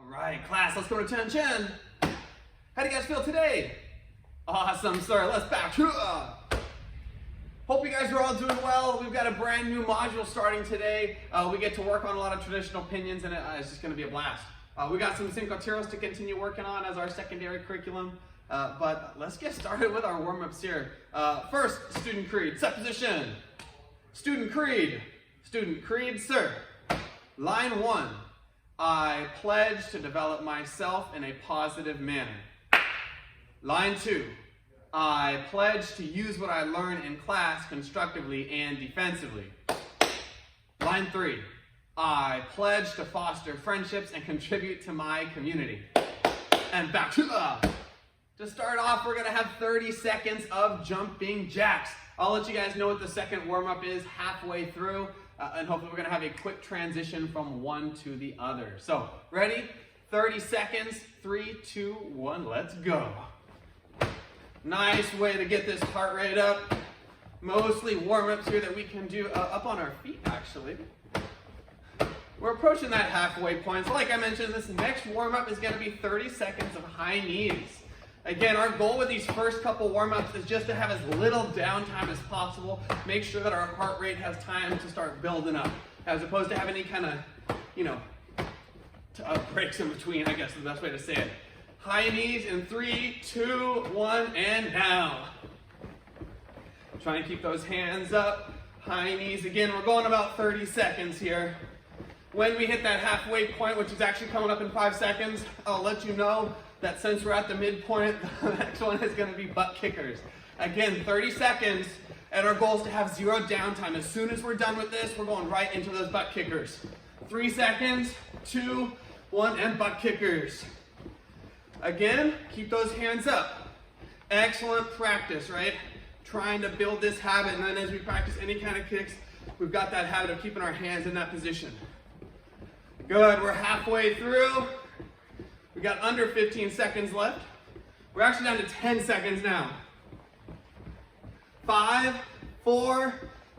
All right, class, let's go to attention. How do you guys feel today? Awesome, sir. Let's back. Hope you guys are all doing well. We've got a brand new module starting today. We get to work on a lot of traditional opinions, and it's just going to be a blast. We got some Cinco Tiros to continue working on as our secondary curriculum, but let's get started with our warm-ups here. First, student creed. Set position. Student creed. Student creed, sir. Line 1. I pledge to develop myself in a positive manner. Line 2. I pledge to use what I learn in class constructively and defensively. Line 3. I pledge to foster friendships and contribute to my community. And back to start off, we're going to have 30 seconds of jumping jacks. I'll let you guys know what the second warm-up is halfway through, and hopefully we're going to have a quick transition from one to the other. So, ready? 30 seconds. 3, 2, 1, let's go. Nice way to get this heart rate up. Mostly warm-ups here that we can do up on our feet, actually. We're approaching that halfway point. So like I mentioned, this next warm-up is going to be 30 seconds of high knees. Again, our goal with these first couple warm-ups is just to have as little downtime as possible. Make sure that our heart rate has time to start building up, as opposed to having any kind of, breaks in between, I guess is the best way to say it. High knees in 3, 2, 1, and now. Try and keep those hands up. High knees again. We're going about 30 seconds here. When we hit that halfway point, which is actually coming up in 5 seconds, I'll let you know that since we're at the midpoint, the next one is going to be butt kickers. Again, 30 seconds, and our goal is to have 0 downtime. As soon as we're done with this, we're going right into those butt kickers. 3 seconds, 2, 1, and butt kickers. Again, keep those hands up. Excellent practice, right? Trying to build this habit, and then as we practice any kind of kicks, we've got that habit of keeping our hands in that position. Good, we're halfway through. We got under 15 seconds left. We're actually down to 10 seconds now. 5, 4,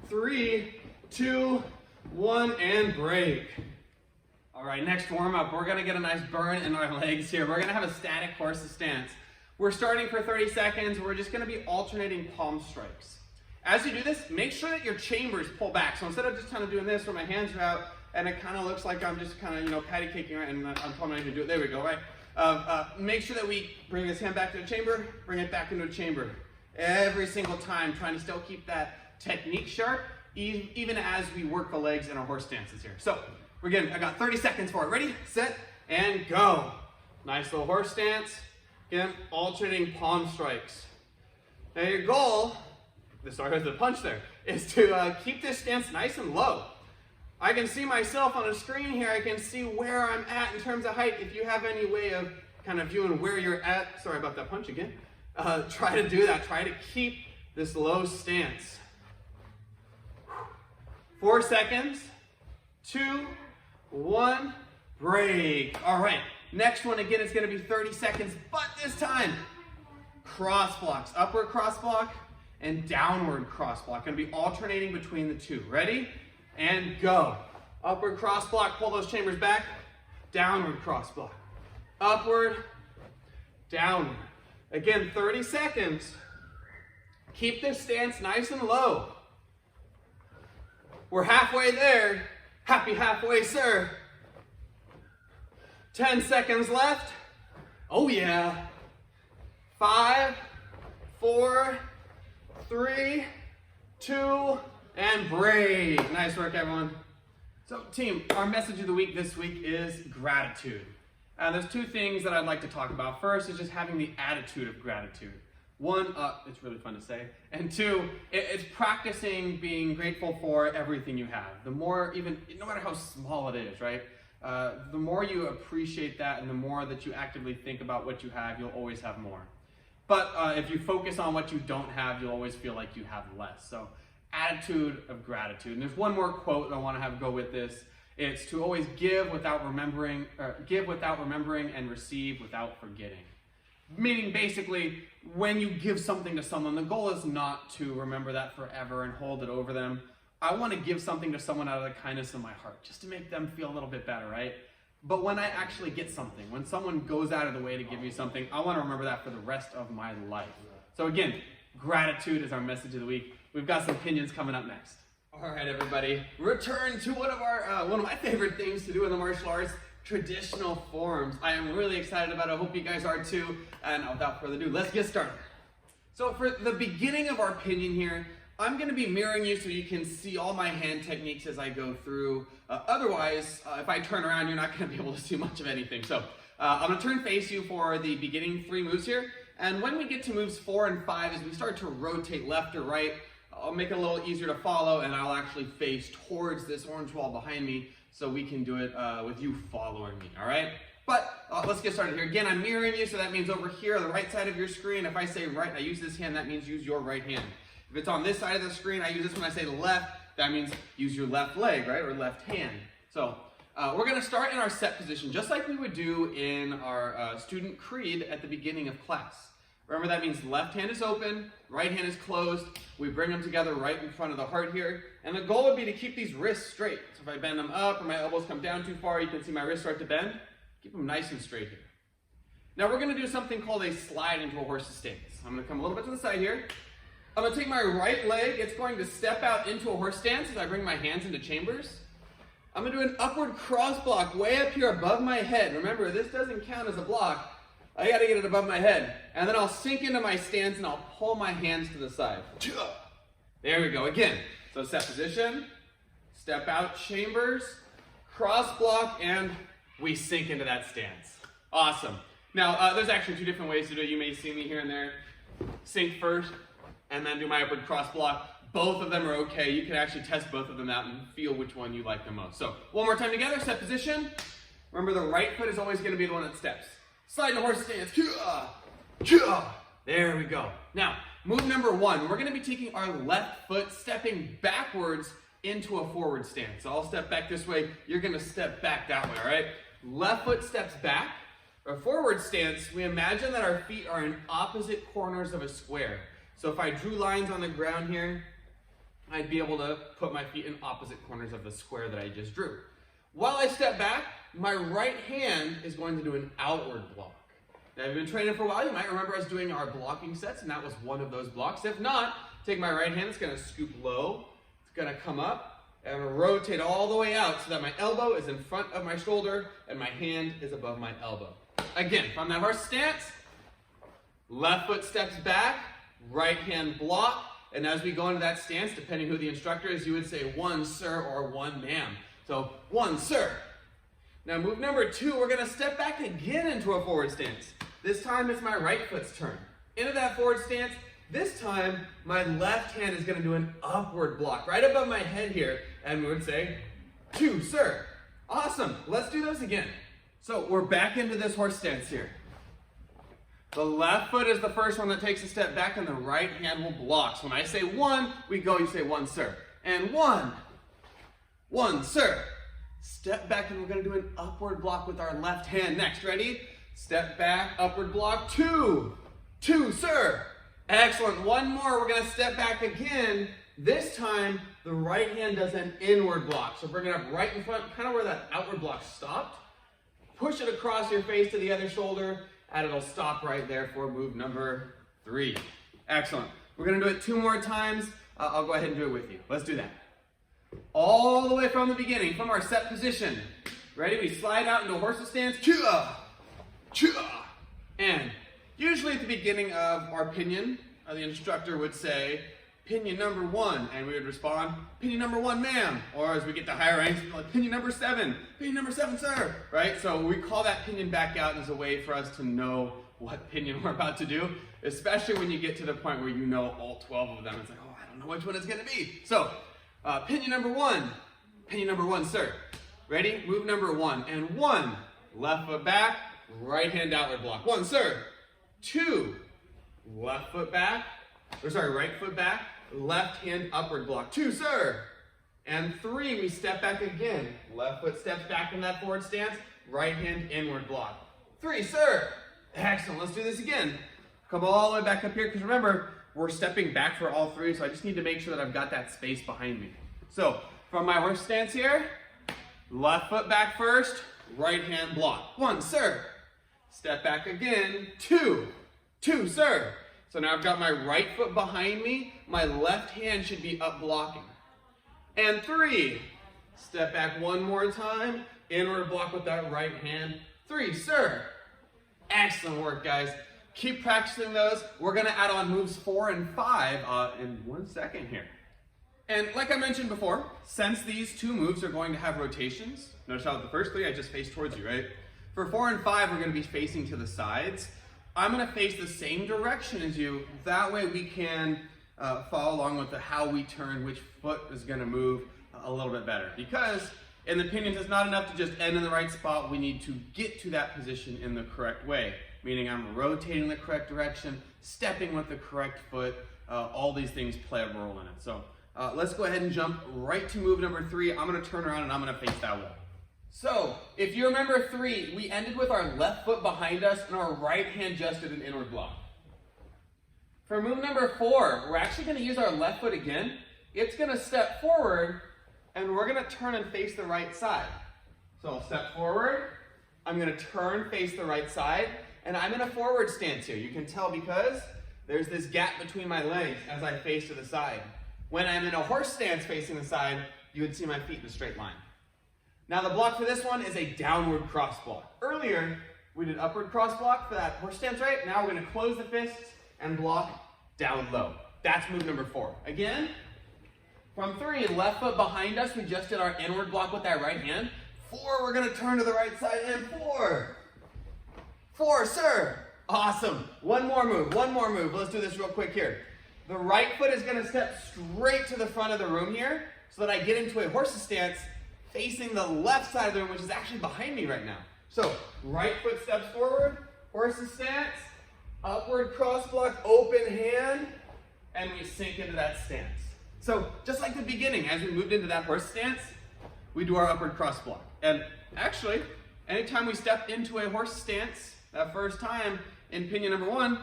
3, 2, 1, and break. All right, next warm-up, we're gonna get a nice burn in our legs here. We're gonna have a static horse's stance. We're starting for 30 seconds. We're just gonna be alternating palm strikes. As you do this, make sure that your chambers pull back. So instead of just kind of doing this where my hands are out, and it kind of looks like I'm just kind of, patty caking, right? And I'm telling you to do it. There we go, right? Make sure that we bring this hand back to the chamber, bring it back into a chamber. Every single time, trying to still keep that technique sharp, even as we work the legs in our horse stances here. So, I got 30 seconds for it. Ready, set, and go. Nice little horse stance. Again, alternating palm strikes. Now your goal, sorry, there's the punch there, is to keep this stance nice and low. I can see myself on a screen here. I can see where I'm at in terms of height. If you have any way of kind of viewing where you're at, sorry about that punch again, try to do that. Try to keep this low stance. 4 seconds, 2, 1, break. All right, next one again is going to be 30 seconds, but this time, cross blocks, upward cross block and downward cross block. Going to be alternating between the two. Ready? And go. Upward cross block, pull those chambers back. Downward cross block. Upward, downward. Again, 30 seconds. Keep this stance nice and low. We're halfway there. Happy halfway, sir. 10 seconds left. Oh yeah. 5, 4, 3, 2, and break. Nice work, everyone. So, team, our message of the week this week is gratitude. There's 2 things that I'd like to talk about. First is just having the attitude of gratitude. 1, it's really fun to say. And 2, it's practicing being grateful for everything you have. The more, no matter how small it is, right? The more you appreciate that and the more that you actively think about what you have, you'll always have more. But if you focus on what you don't have, you'll always feel like you have less. So, attitude of gratitude. And there's one more quote that I want to have go with this. It's to always give without remembering and receive without forgetting. Meaning basically, when you give something to someone, the goal is not to remember that forever and hold it over them. I want to give something to someone out of the kindness of my heart, just to make them feel a little bit better, right? But when I actually get something, when someone goes out of the way to give me something, I want to remember that for the rest of my life. So again, gratitude is our message of the week. We've got some pinions coming up next. All right, everybody, return to one of my favorite things to do in the martial arts, traditional forms. I am really excited about it. I hope you guys are too. And without further ado, let's get started. So for the beginning of our pinion here, I'm going to be mirroring you so you can see all my hand techniques as I go through. Otherwise, if I turn around, you're not going to be able to see much of anything. So I'm going to turn face you for the beginning 3 moves here. And when we get to moves 4 and 5, as we start to rotate left or right, I'll make it a little easier to follow, and I'll actually face towards this orange wall behind me so we can do it with you following me, all right? But let's get started here. Again, I'm mirroring you, so that means over here on the right side of your screen, if I say right and I use this hand, that means use your right hand. If it's on this side of the screen, I use this when I say left, that means use your left leg, right, or left hand. So we're going to start in our set position, just like we would do in our student creed at the beginning of class. Remember, that means left hand is open, right hand is closed. We bring them together right in front of the heart here. And the goal would be to keep these wrists straight. So if I bend them up or my elbows come down too far, you can see my wrists start to bend. Keep them nice and straight here. Now we're going to do something called a slide into a horse's stance. I'm going to come a little bit to the side here. I'm going to take my right leg. It's going to step out into a horse stance as I bring my hands into chambers. I'm going to do an upward cross block way up here above my head. Remember, this doesn't count as a block. I got to get it above my head. And then I'll sink into my stance and I'll pull my hands to the side. There we go. Again, so set position, step out chambers, cross block, and we sink into that stance. Awesome. Now, there's actually 2 different ways to do it. You may see me here and there. Sink first, and then do my upward cross block. Both of them are okay. You can actually test both of them out and feel which one you like the most. So, one more time together, set position. Remember, the right foot is always going to be the one that steps. Slide into horse stance. There we go. Now, move number 1. We're going to be taking our left foot, stepping backwards into a forward stance. So I'll step back this way. You're going to step back that way, all right? Left foot steps back. A forward stance, we imagine that our feet are in opposite corners of a square. So if I drew lines on the ground here, I'd be able to put my feet in opposite corners of the square that I just drew. While I step back, my right hand is going to do an outward block. Now, if you've been training for a while, you might remember us doing our blocking sets, and that was one of those blocks. If not, take my right hand, it's going to scoop low, it's going to come up, and rotate all the way out so that my elbow is in front of my shoulder, and my hand is above my elbow. Again, from that horse stance, left foot steps back, right hand block, and as we go into that stance, depending who the instructor is, you would say 1 sir or 1 ma'am. So 1 sir. Now move number 2, we're going to step back again into a forward stance. This time it's my right foot's turn. Into that forward stance, this time my left hand is going to do an upward block right above my head here, and we would say 2 sir. Awesome, let's do those again. So we're back into this horse stance here. The left foot is the first one that takes a step back, and the right hand will block. So when I say 1, we go, you say 1 sir. And 1 sir. Step back, and we're going to do an upward block with our left hand. Next, ready? Step back, upward block, 2 sir. Excellent. 1 more, we're going to step back again. This time, the right hand does an inward block. So bring it up right in front, kind of where that outward block stopped. Push it across your face to the other shoulder, and it'll stop right there for move number 3. Excellent. We're going to do it 2 more times. I'll go ahead and do it with you. Let's do that. All the way from the beginning, from our set position. Ready? We slide out into a horse's stance. And usually at the beginning of our pinion, the instructor would say, pinion number 1, and we would respond, pinion number 1, ma'am. Or as we get to higher ranks, like pinion number 7, sir. Right? So we call that pinion back out as a way for us to know what pinion we're about to do, especially when you get to the point where you know all 12 of them. It's like, oh, I don't know which one it's going to be. So, pinion number 1, sir. Ready? Move number 1, and 1, left foot back, right hand outward block. 1, sir. 2, left foot back, right foot back, left hand upward block. 2, sir. And 3, we step back again. Left foot steps back in that forward stance, right hand inward block. 3, sir. Excellent, let's do this again. Come all the way back up here, because remember, we're stepping back for all 3, so I just need to make sure that I've got that space behind me. So, from my horse stance here, left foot back first, right hand block. 1, serve. Step back again, 2, 2, serve. So now I've got my right foot behind me, my left hand should be up blocking. And 3, step back one more time, inward block with that right hand, 3, serve. Excellent work, guys. Keep practicing those. We're gonna add on moves 4 and 5 in 1 second here. And like I mentioned before, since these 2 moves are going to have rotations, notice how the first 3 I just faced towards you, right? For 4 and 5, we're gonna be facing to the sides. I'm gonna face the same direction as you. That way we can follow along with how we turn, which foot is gonna move a little bit better. Because in the pinions, it's not enough to just end in the right spot. We need to get to that position in the correct way. Meaning I'm rotating the correct direction, stepping with the correct foot. All these things play a role in it. So let's go ahead and jump right to move number 3. I'm gonna turn around and I'm gonna face that wall. So if you remember 3, we ended with our left foot behind us and our right hand just did an inward block. For move number 4, we're actually gonna use our left foot again. It's gonna step forward and we're gonna turn and face the right side. So I'll step forward, I'm gonna turn, face the right side, and I'm in a forward stance here. You can tell because there's this gap between my legs as I face to the side. When I'm in a horse stance facing the side, you would see my feet in a straight line. Now the block for this one is a downward cross block. Earlier, we did upward cross block for that horse stance, right? Now we're gonna close the fists and block down low. That's move number 4. Again, from 3, left foot behind us, we just did our inward block with that right hand. 4, we're gonna turn to the right side, and 4. 4, serve. Awesome. One more move. Let's do this real quick here. The right foot is gonna step straight to the front of the room here so that I get into a horse's stance facing the left side of the room, which is actually behind me right now. So, right foot steps forward, horse's stance, upward cross block, open hand, and we sink into that stance. So, just like the beginning, as we moved into that horse stance, we do our upward cross block. And actually, anytime we step into a horse stance, that first time in pinion number 1,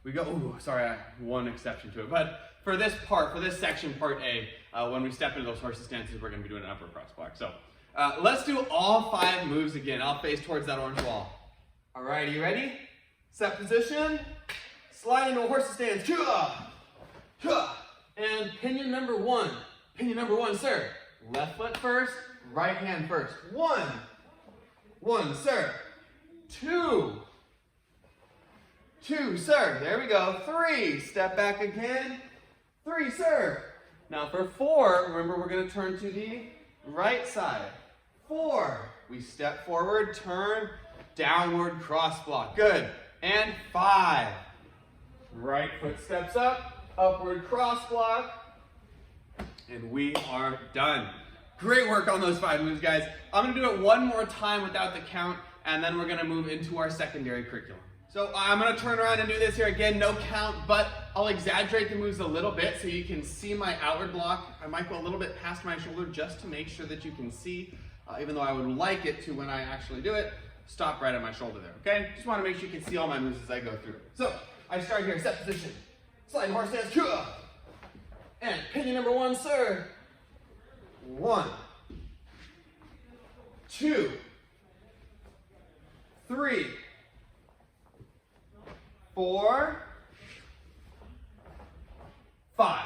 we go, ooh, sorry, one exception to it. But for this part, for this section, part A, when we step into those horse stances, we're gonna be doing an upward cross block. So let's do all 5 moves again. I'll face towards that orange wall. All right, are you ready? Set position, slide into a horse stance, and pinion number 1. Pinion number 1, sir. Left foot first, right hand first. 1, 1, sir. 2, 2, serve. There we go. 3, step back again. 3, serve. Now for 4, remember we're going to turn to the right side. 4, we step forward, turn, downward cross block. Good. And 5, right foot steps up, upward cross block, and we are done. Great work on those 5 moves, guys. I'm going to do it one more time without the count, and then we're going to move into our secondary curriculum. So I'm going to turn around and do this here again, no count, but I'll exaggerate the moves a little bit so you can see my outward block. I might go a little bit past my shoulder just to make sure that you can see, even though I would like it to when I actually do it, stop right at my shoulder there, okay? Just want to make sure you can see all my moves as I go through. So I start here, set position, sliding horse stance, and pinion number 1, sir. 1, 2, 3, 4, 5.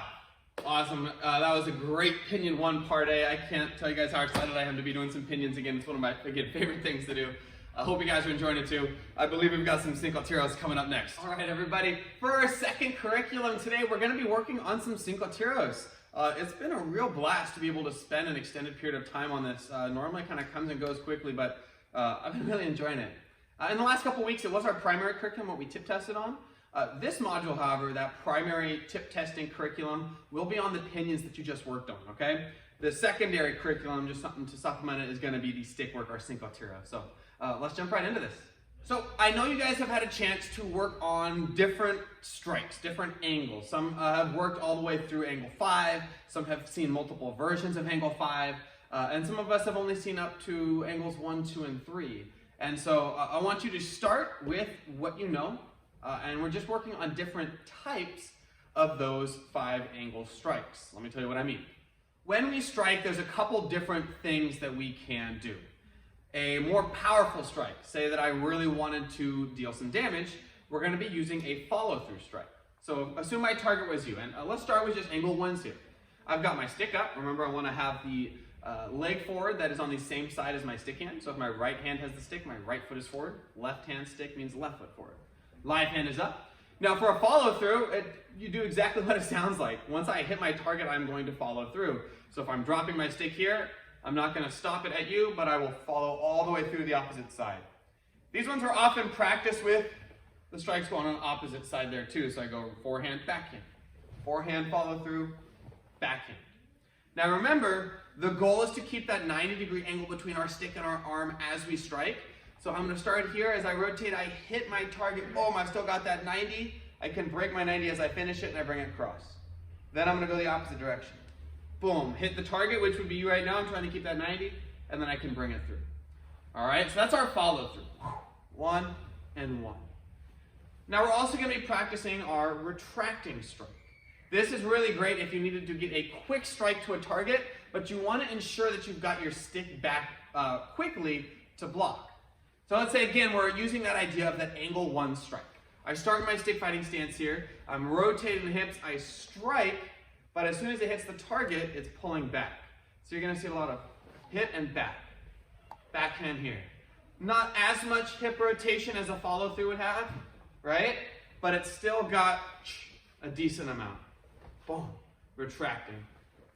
Awesome. That was a great pinion 1 part A. I can't tell you guys how excited I am to be doing some pinions again. It's one of my favorite things to do. I hope you guys are enjoying it too. I believe we've got some cinco tiros coming up next. All right, everybody. For our second curriculum today, we're going to be working on some cinco tiros. It's been a real blast to be able to spend an extended period of time on this. Normally it kind of comes and goes quickly, but I've been really enjoying it. In the last couple weeks, it was our primary curriculum, what we tip tested on. This module, however, that primary tip testing curriculum, will be on the pinions that you just worked on, okay? The secondary curriculum, just something to supplement it, is going to be the stick work or cinco tiro. So let's jump right into this. So I know you guys have had a chance to work on different strikes, different angles. Some have worked all the way through angle 5, some have seen multiple versions of angle 5, and some of us have only seen up to angles 1, 2, and 3. And so I want you to start with what you know, and we're just working on different types of those 5 angle strikes. Let me tell you what I mean. When we strike, there's a couple different things that we can do. a more powerful strike, say that I really wanted to deal some damage, we're going to be using a follow-through strike. So assume my target was you, and let's start with just angle ones here. I've got my stick up. Remember, I want to have the leg forward that is on the same side as my stick hand. So if my right hand has the stick, my right foot is forward. Left hand stick means left foot forward. Live hand is up. Now for a follow-through, you do exactly what it sounds like. Once I hit my target, I'm going to follow through. So if I'm dropping my stick here, I'm not going to stop it at you, but I will follow all the way through the opposite side. These ones are often practiced with the strikes going on the opposite side there too. So I go forehand, backhand. Forehand, follow through, backhand. Now remember, the goal is to keep that 90-degree angle between our stick and our arm as we strike. So I'm going to start here. As I rotate, I hit my target. Boom, I've still got that 90. I can break my 90 as I finish it and I bring it across. Then I'm going to go the opposite direction. Boom, hit the target, which would be you right now. I'm trying to keep that 90, and then I can bring it through. All right, so that's our follow through. 1 and 1. Now we're also going to be practicing our retracting strike. This is really great if you needed to get a quick strike to a target, but you want to ensure that you've got your stick back quickly to block. So let's say again, we're using that idea of that angle 1 strike. I start my stick fighting stance here. I'm rotating the hips. I strike. But as soon as it hits the target, it's pulling back. So you're going to see a lot of hit and back. Backhand here. Not as much hip rotation as a follow-through would have, right? But it's still got a decent amount. Boom. Retracting.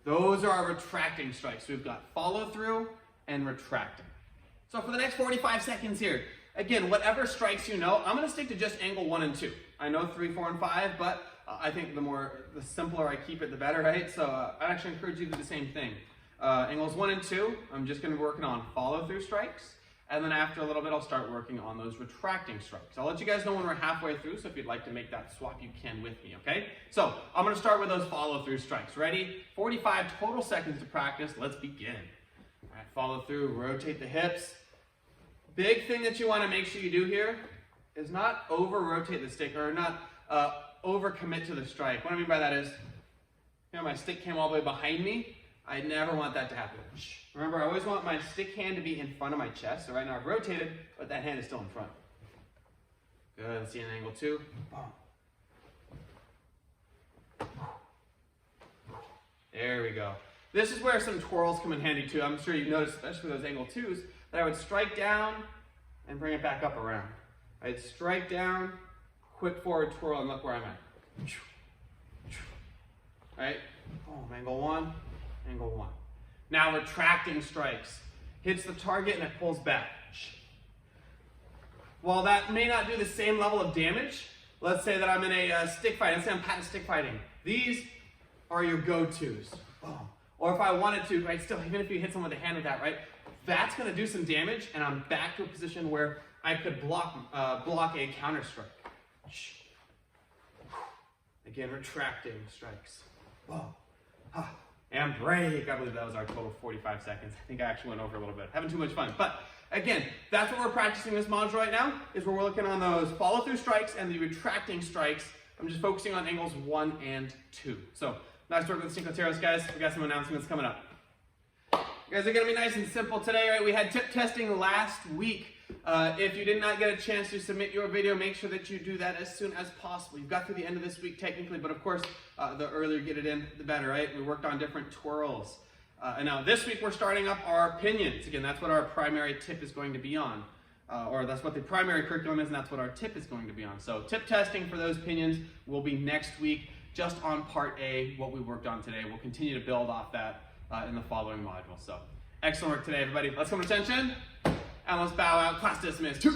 Those are our retracting strikes. We've got follow-through and retracting. So for the next 45 seconds here, again, whatever strikes you know, I'm going to stick to just angle 1 and 2. I know 3, 4, and 5, but I think the simpler I keep it, the better, right? So I actually encourage you to do the same thing. Angles 1 and 2, I'm just going to be working on follow-through strikes. And then after a little bit, I'll start working on those retracting strikes. I'll let you guys know when we're halfway through, so if you'd like to make that swap, you can with me, okay? So I'm going to start with those follow-through strikes. Ready? 45 total seconds to practice. Let's begin. All right, follow through, rotate the hips. Big thing that you want to make sure you do here is not over-rotate the stick, or not over-commit to the strike. What I mean by that is, my stick came all the way behind me. I never want that to happen. Remember, I always want my stick hand to be in front of my chest. So right now I've rotated, but that hand is still in front. Good, let's see an angle 2. There we go. This is where some twirls come in handy too. I'm sure you've noticed, especially those angle 2s, that I would strike down and bring it back up around. I'd strike down, quick forward twirl, and look where I'm at. Right? Boom, angle 1, angle 1. Now retracting strikes. Hits the target and it pulls back. While that may not do the same level of damage, let's say that I'm in a stick fight. Let's say I'm patent stick fighting. These are your go-tos. Or if I wanted to, right, still, even if you hit someone with a hand with that, right, that's going to do some damage, and I'm back to a position where I could block a counter strike. Again, retracting strikes. And break. I believe that was our total 45 seconds. I think I actually went over a little bit. Having too much fun. But again, that's what we're practicing this module right now, is we're working on those follow-through strikes and the retracting strikes. I'm just focusing on angles 1 and 2. So, nice work with Cinco Terros, guys. We got some announcements coming up. You guys are going to be nice and simple today, right? We had tip testing last week. If you did not get a chance to submit your video, make sure that you do that as soon as possible. You've got through the end of this week technically, but of course, the earlier you get it in, the better, right? We worked on different twirls. And now this week we're starting up our pinions. Again, that's what our primary tip is going to be on. Or that's what the primary curriculum is, and that's what our tip is going to be on. So tip testing for those pinions will be next week, just on part A, what we worked on today. We'll continue to build off that in the following module. So excellent work today, everybody. Let's come to attention, and let's bow out. Class dismissed.